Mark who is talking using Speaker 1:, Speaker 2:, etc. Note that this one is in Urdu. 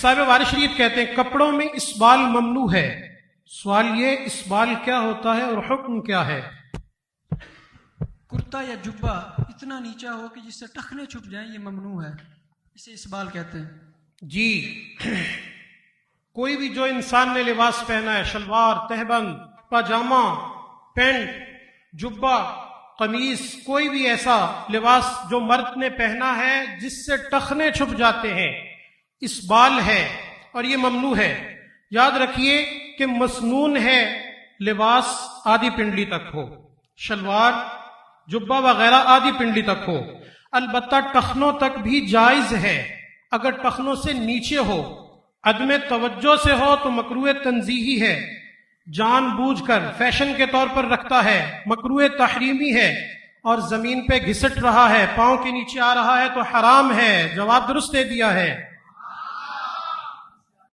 Speaker 1: صاحب وارشریت کہتے ہیں کپڑوں میں اسبال ممنوع ہے. سوال یہ اسبال کیا ہوتا ہے اور حکم کیا ہے؟
Speaker 2: کرتا یا جبہ اتنا نیچا ہو کہ جس سے ٹخنے چھپ جائیں یہ ممنوع ہے، اسے اسبال کہتے ہیں.
Speaker 1: جی کوئی بھی جو انسان نے لباس پہنا ہے، شلوار، تہبند، پاجامہ، پینٹ، جبہ، قمیص، کوئی بھی ایسا لباس جو مرد نے پہنا ہے جس سے ٹخنے چھپ جاتے ہیں، اسبال ہے اور یہ ممنوع ہے. یاد رکھیے کہ مسنون ہے لباس آدھی پنڈلی تک ہو، شلوار، جبہ وغیرہ آدھی پنڈلی تک ہو. البتہ ٹخنوں تک بھی جائز ہے. اگر ٹخنوں سے نیچے ہو، عدم توجہ سے ہو تو مکروہ تنزیہی ہے، جان بوجھ کر فیشن کے طور پر رکھتا ہے مکروہ تحریمی ہے، اور زمین پہ گھسٹ رہا ہے، پاؤں کے نیچے آ رہا ہے تو حرام ہے. جواب درست دے دیا ہے.